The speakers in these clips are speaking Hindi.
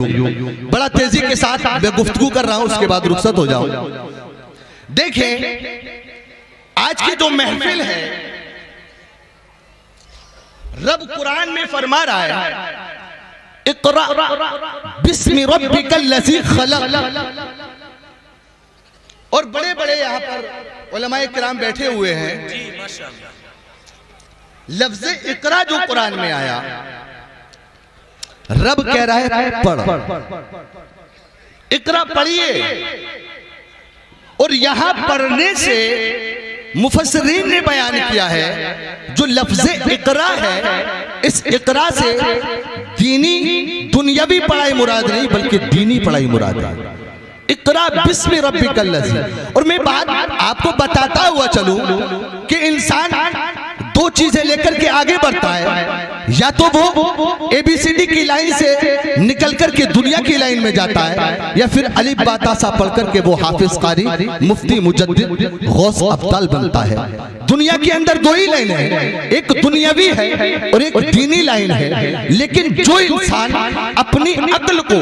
बड़ा तेजी के साथ मैं गुफ्तगू कर रहा हूं, उसके बाद रुखसत हो जाओ। देखें, आज की जो महफिल है, रब कुरान में फरमा रहा है, इक़रा बिस्मि रब्बिकल लज़ी खलक़। और बड़े बड़े यहाँ पर उलमाए किराम बैठे हुए हैं। लफ्ज़ इक़रा जो कुरान में आया, रब कह रहा है पढ़, इक़रा पढ़िए। और यहां पढ़ने से मुफस्सिरीन ने बयान किया है, जो लफ्ज़ इक़रा है, इस इक़रा से दीनी दुनियावी पढ़ाई मुराद नहीं, बल्कि दीनी पढ़ाई मुराद है। इक़रा बिस्मि रब्बिकल लज़ी। और मैं बात आपको बताता हुआ चलूं कि इंसान दो चीजें लेकर के आगे बढ़ता है, या तो वो ABCD की लाइन से निकल करके दुनिया की लाइन में जाता है, या फिर अलिफ बा ता सा पढ़ करके वो हाफिज कारी, मुफ्ती, मुजद्दिद, गौस अब्दाल बनता है। दुनिया के अंदर दो ही लाइन है, एक दुनियावी है और एक दीनी लाइन है। लेकिन जो इंसान अपनी अक्ल को,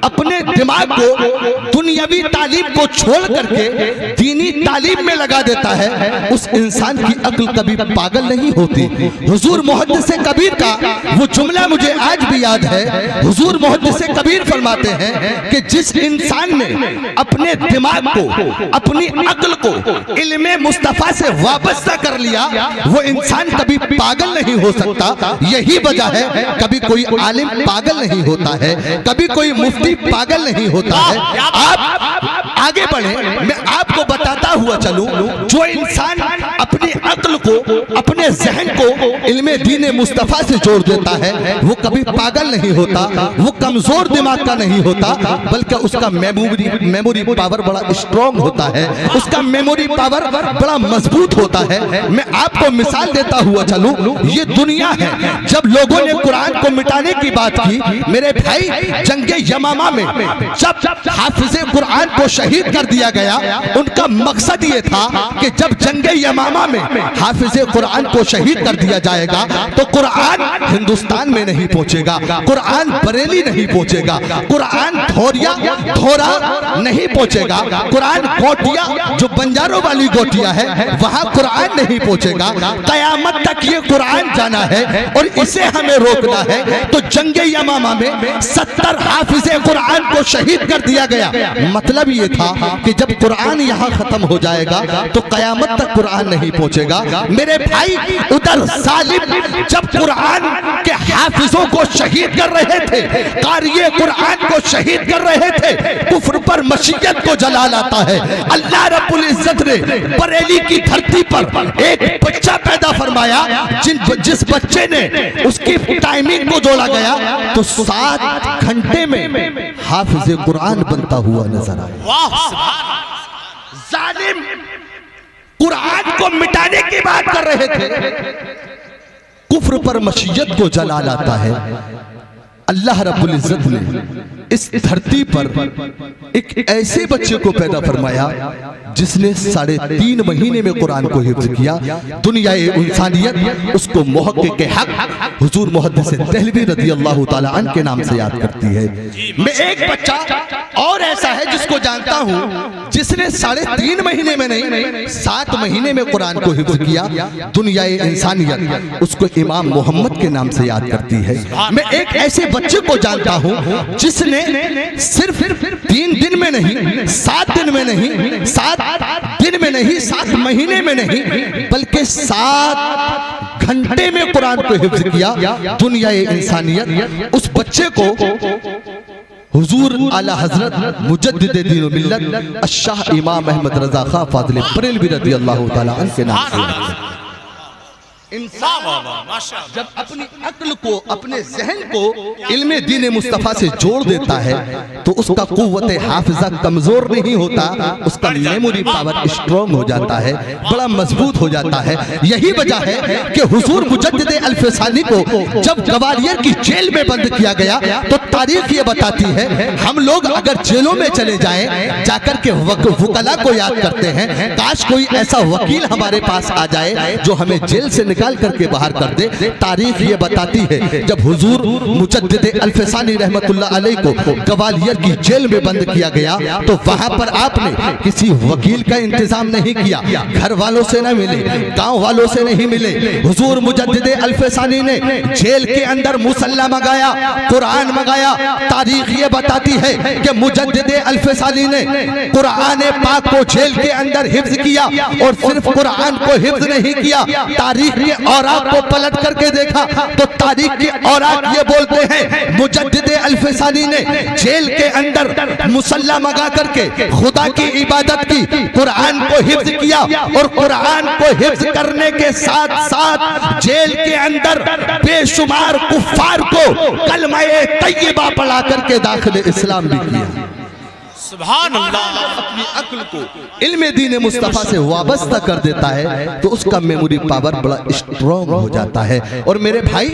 अपने दिमाग को दुनियावी तालीम को छोड़ करके दीनी तालीम में लगा देता है, उस इंसान की अक्ल कभी पागल नहीं होती। हुजूर मुहद्दिस कबीर का वो जुमला मुझे आज भी याद है। हुजूर मुहद्दिस कबीर फरमाते हैं कि जिस इंसान ने अपने दिमाग को, अपनी अक्ल को इल्मे मुस्तफा से वाबस्ता कर लिया, वो इंसान कभी पागल नहीं हो सकता। यही वजह है कभी कोई आलिम पागल नहीं होता है, कभी कोई मुफ्ती पागल नहीं होता है। आप आगे बढ़े, मैं आपको बताता हुआ चलूं, जो इंसान अपनी अक्ल को, अपने जहन को इल्मे दीन मुस्तफा से जोड़ देता है, वो कभी पागल नहीं होता, वो कमजोर दिमाग का नहीं होता, बल्कि उसका मेमोरी पावर बड़ा स्ट्रॉन्ग होता है, उसका मेमोरी पावर बड़ा मजबूत होता है। मैं आपको मिसाल देता हुआ चलूं, ये दुनिया है, जब लोगों ने कुरान को मिटाने की बात की, मेरे भाई, जंगे यमामा में जब हाफिज़े कुरान को शहीद कर दिया गया, उनका मकसद ये था कि जब जंगे यमामा में हाफिज़े कुरान को शहीद कर दिया जाएगा तो कुरान हिंदुस्तान में नहीं पहुंचेगा, कुरान बरेली नहीं पहुंचेगा, कुरान धोरा नहीं पहुंचेगा, कुरान गोटिया, जो बंजारों वाली गोटिया है, वहां कुरान नहीं पहुंचेगा। कयामत तक ये कुरान जाना है और इसे हमें रोकना है। तो जंगे यमामा में 70 हाफिज़े कुरान को शहीद कर दिया गया। मतलब ये था कि जब कुरान यहाँ खत्म हो जाएगा तो कयामत तक कुरान नहीं पहुंचेगा। मेरे भाई, उधर जालिम जब कुरान के हाफिजों को शहीद कर रहे थे, कारिये कुरान को शहीद कर रहे थे, कुफ्र पर मशीयत को जला लाता है। अल्लाह रब्बुल इज्जत ने बरेली की धरती पर एक बच्चा पैदा फरमाया, जिस बच्चे ने उसकी टाइमिंग को जोड़ा गया तो 7 घंटे में हाफिज़े कुरान बनता हुआ नजर आया। जालिम कुरान को मिटाने की बात कर रहे थे, कुफ्र पर मशीयत को जला लाता है। अल्लाह रब्बुल इज्जत ने इस धरती पर एक ऐसे बच्चे को पैदा फरमाया जिसने 3.5 महीने में कुरान को हिफ्ज़ किया। दुनिया इंसानियत उसको मुहक्किक़ हक़ हुजूर मुहद्दिस देहलवी रज़ियल्लाहु ताला अन्हु के नाम से याद करती है। मैं एक बच्चा और ऐसा है जिसको जानता हूं, जिसने 3.5 महीने में नहीं, 7 महीने में कुरान को हिफ्ज़ किया। दुनिया इंसानियत उसको इमाम मोहम्मद के नाम से याद करती है। मैं एक ऐसे बच्चे को जानता हूं जिसने सिर्फ 3 दिन में नहीं, 7 दिन में नहीं, 7 दिन में नहीं, 7 महीने में नहीं, बल्कि 7 घंटे में कुरान को हिफ्ज़ किया। दुनिया इंसानियत उस बच्चे को हुजूर आला हजरत मुजद्दिद दीन व मिल्लत अश-शाह इमाम अहमद रज़ा खां फाज़िल बरेलवी रज़ियल्लाहु ताला अन्हु के नाम से इंसान जब अपनी अक्ल को, अपने जहन को इल्मे दीन मुस्तफा से जोड़ देता है तो उसका कुव्वत हाफिजा कमजोर नहीं होता, उसका मेमोरी पावर स्ट्रॉन्ग हो जाता है, बड़ा मजबूत हो जाता है। यही वजह है कि हुजूर मुजद्दिद अल-फ़सानी को जब ग्वालियर की जेल में बंद किया गया तो तारीख ये बताती है, हम लोग अगर जेलों में चले जाएं, जाकर के वकला को याद करते हैं, काश कोई ऐसा वकील हमारे पास आ जाए जो हमें जेल से निकाल करके बाहर कर दे। तारीख ये बताती है जब हुजूर मुजद्दिद अल्फसानी रहमतुल्लाह अलैह को ग्वालियर की जेल में बंद किया गया तो वहां पर आपने किसी वकील का इंतजाम नहीं किया, घर वालों से न मिले, गांव वालों से नहीं मिले। हुजूर मुजद्दिद अल्फसानी ने जेल के अंदर मुसल्ला मंगाया, कुरान मंगाया। तारीख ये बताती है कि मुजद्दिद अल्फसानी ने कुरान पाक को जेल के अंदर हिफ्ज किया और सिर्फ कुरान को हिफ्ज नहीं किया, तारीख के औराक को पलट करके देखा तो तारीख के औराक ये बोलते हैं मुजद्दिद अल्फसानी ने जेल के अंदर मुसल्ला मंगा करके खुदा की इबादत की, कुरान को हिफ्ज किया और कुरान को हिफ्ज करने के साथ साथ जेल के अंदर बेशुमार कुफ्फार को कलमा-ए तय्यबा पढ़ा करके दाखिल इस्लाम भी किया। सुभान अल्लाह। अपनी अक्ल को इल्मे दीन मुस्तफा से वाबस्ता कर देता है तो उसका मेमोरी पावर बड़ा स्ट्रॉन्ग हो जाता है। और मेरे भाई